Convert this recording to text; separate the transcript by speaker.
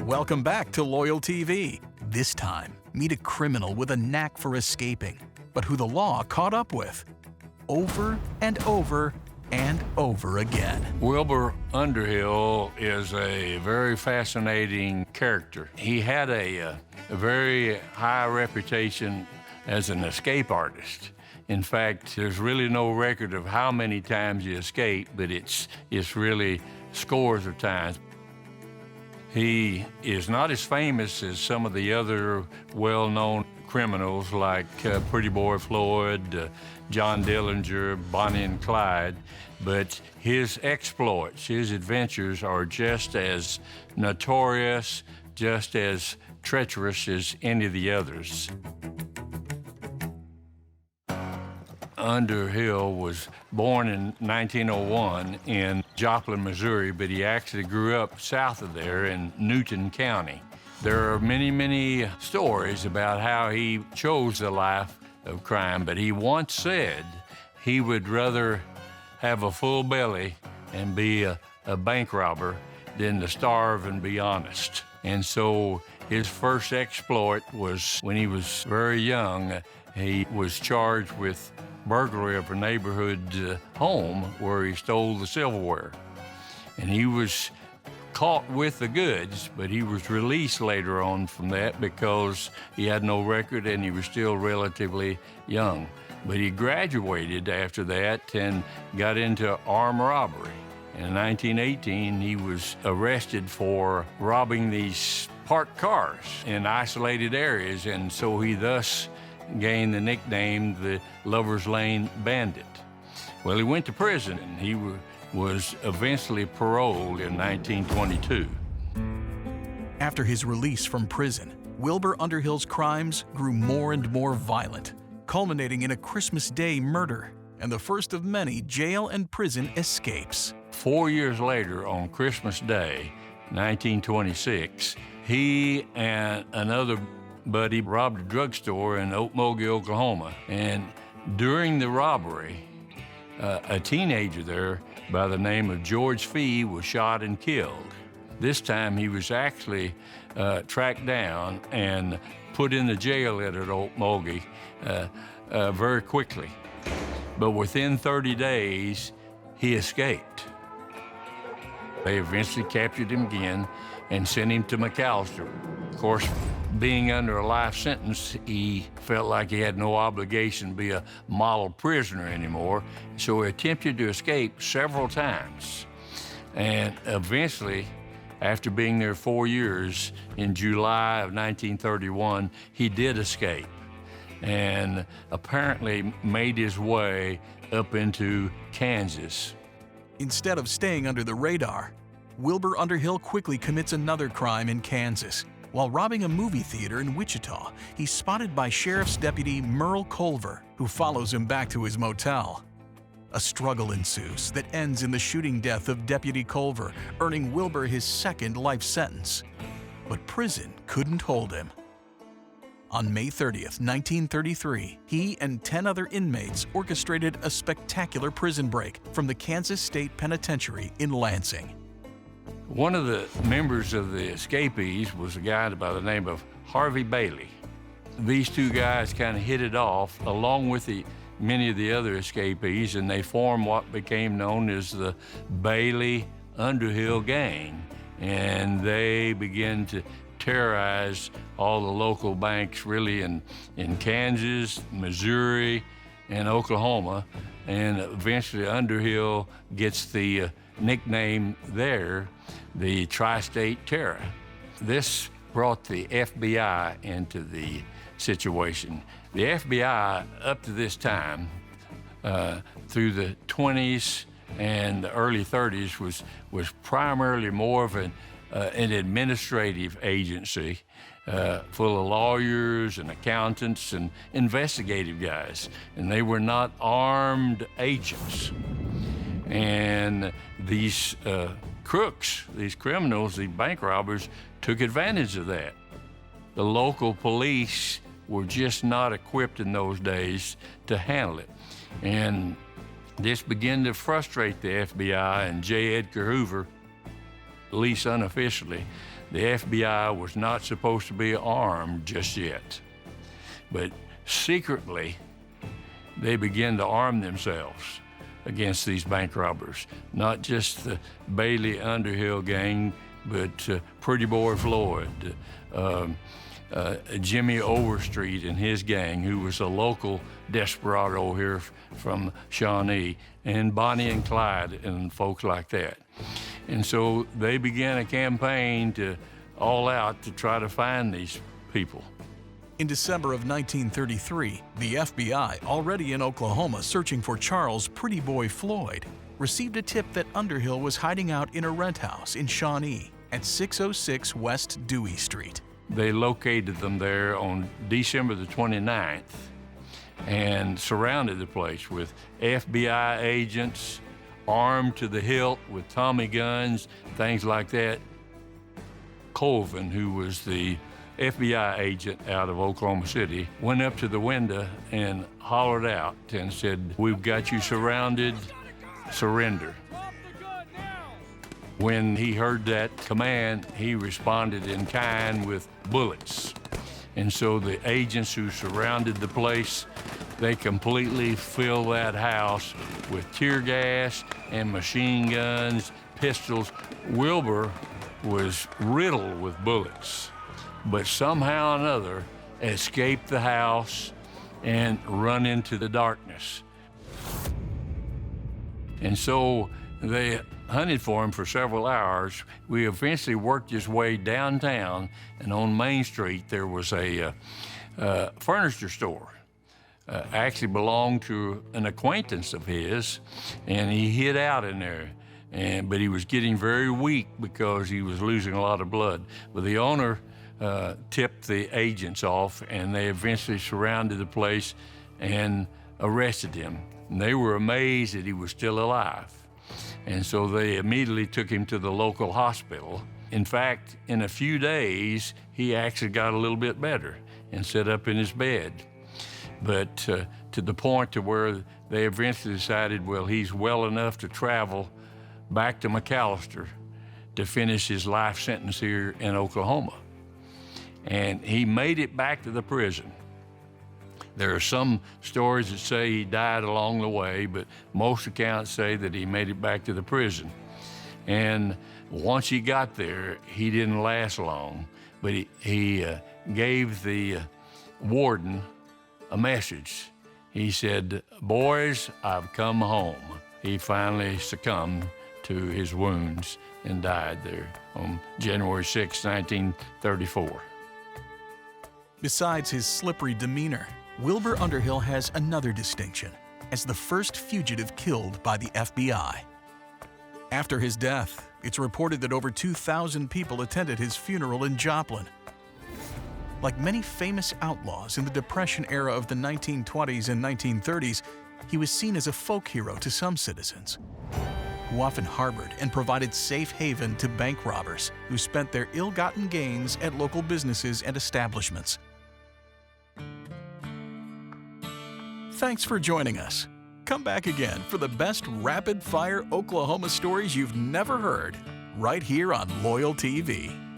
Speaker 1: Welcome back to LoyalTV. This time, meet a criminal with a knack for escaping, but who the law caught up with. Over and over and over again.
Speaker 2: Wilbur Underhill is a very fascinating character. He had a very high reputation as an escape artist. In fact, there's really no record of how many times he escaped, but it's really scores of times. He is not as famous as some of the other well-known criminals like Pretty Boy Floyd, John Dillinger, Bonnie and Clyde, but his exploits, his adventures are just as notorious, just as treacherous as any of the others. Underhill was born in 1901 in Joplin, Missouri, but he actually grew up south of there in Newton County. There are many, many stories about how he chose the life of crime, but he once said he would rather have a full belly and be a bank robber than to starve and be honest. And so his first exploit was when he was very young. He was charged with burglary of a neighborhood home where he stole the silverware. And he was caught with the goods, but he was released later on from that because he had no record and he was still relatively young. But he graduated after that and got into armed robbery. In 1918, he was arrested for robbing these parked cars in isolated areas, and so he thus gained the nickname the Lover's Lane Bandit. Well, he went to prison, and he was eventually paroled in 1922.
Speaker 1: After his release from prison, Wilbur Underhill's crimes grew more and more violent, culminating in a Christmas Day murder and the first of many jail and prison escapes.
Speaker 2: 4 years later, on Christmas Day, 1926, he and another buddy robbed a drugstore in Okmulgee, Oklahoma. And during the robbery, a teenager there by the name of George Fee was shot and killed. This time he was actually tracked down and put in the jail at Okmulgee very quickly. But within 30 days, he escaped. They eventually captured him again and sent him to McAllister. Of course, being under a life sentence, he felt like he had no obligation to be a model prisoner anymore, so he attempted to escape several times. And eventually, after being there 4 years, in July of 1931, he did escape and apparently made his way up into Kansas.
Speaker 1: Instead of staying under the radar, Wilbur Underhill quickly commits another crime in Kansas. While robbing a movie theater in Wichita, he's spotted by Sheriff's Deputy Merle Culver, who follows him back to his motel. A struggle ensues that ends in the shooting death of Deputy Culver, earning Wilbur his second life sentence. But prison couldn't hold him. On May 30th, 1933, he and 10 other inmates orchestrated a spectacular prison break from the Kansas State Penitentiary in Lansing.
Speaker 2: One of the members of the escapees was a guy by the name of Harvey Bailey. These two guys kind of hit it off along with many of the other escapees, and they formed what became known as the Bailey Underhill Gang. And they began to terrorize all the local banks really in Kansas, Missouri, and Oklahoma. And eventually Underhill gets the nickname there, the Tri-State Terror. This brought the FBI into the situation. The FBI, up to this time, through the 20s and the early 30s, was primarily more of an administrative agency full of lawyers and accountants and investigative guys, and they were not armed agents. And these crooks, these criminals, these bank robbers, took advantage of that. The local police were just not equipped in those days to handle it. And this began to frustrate the FBI and J. Edgar Hoover. at least unofficially, the FBI was not supposed to be armed just yet. But secretly, they began to arm themselves against these bank robbers. Not just the Bailey Underhill gang, but Pretty Boy Floyd, Jimmy Overstreet and his gang, who was a local desperado here from Shawnee, and Bonnie and Clyde and folks like that. And so they began a campaign to all out to try to find these people.
Speaker 1: In December of 1933, the FBI, already in Oklahoma searching for Charles Pretty Boy Floyd, received a tip that Underhill was hiding out in a rent house in Shawnee at 606 West Dewey Street.
Speaker 2: They located them there on December the 29th and surrounded the place with FBI agents, armed to the hilt with Tommy guns, things like that. Colvin, who was the FBI agent out of Oklahoma City, went up to the window and hollered out and said, "We've got you surrounded, surrender." When he heard that command, he responded in kind with bullets. And so the agents who surrounded the place, they completely filled that house with tear gas and machine guns, pistols. Wilbur was riddled with bullets, but somehow or another escaped the house and run into the darkness. And so they hunted for him for several hours. We eventually worked his way downtown, and on Main Street there was a furniture store. Actually belonged to an acquaintance of his, and he hid out in there. But he was getting very weak because he was losing a lot of blood. But the owner tipped the agents off, and they eventually surrounded the place and arrested him. And they were amazed that he was still alive. And so they immediately took him to the local hospital. In fact, in a few days, he actually got a little bit better and sat up in his bed. But to the point to where they eventually decided, well, he's well enough to travel back to McAllister to finish his life sentence here in Oklahoma. And he made it back to the prison. There are some stories that say he died along the way, but most accounts say that he made it back to the prison. And once he got there, he didn't last long, but he gave the warden a message. He said, "Boys, I've come home." He finally succumbed to his wounds and died there on January 6, 1934.
Speaker 1: Besides his slippery demeanor, Wilbur Underhill has another distinction as the first fugitive killed by the FBI. After his death, it's reported that over 2,000 people attended his funeral in Joplin. Like many famous outlaws in the Depression era of the 1920s and 1930s, he was seen as a folk hero to some citizens, who often harbored and provided safe haven to bank robbers who spent their ill-gotten gains at local businesses and establishments. Thanks for joining us. Come back again for the best rapid-fire Oklahoma stories you've never heard, right here on LoyalTV.